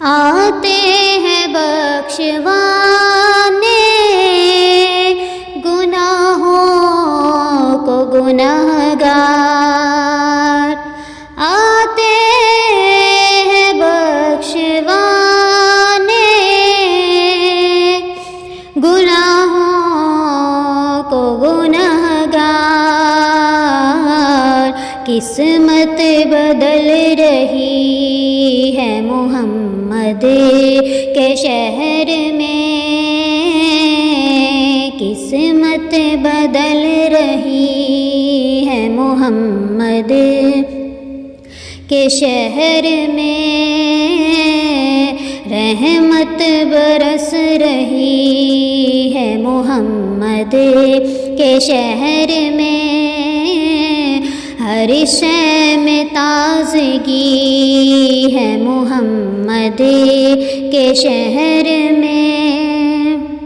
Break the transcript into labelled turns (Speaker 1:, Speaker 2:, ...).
Speaker 1: آتے ہیں بخشوانے گناہوں کو گنہگار، آتے ہیں بخشوانے گناہوں کو گنہگار۔ قسمت بدل رہی ہے محمد کے شہر میں، قسمت بدل رہی ہے محمد کے شہر میں، رحمت برس رہی ہے محمد کے شہر میں، ہر شے میں تازگی ہے محمد کے شہر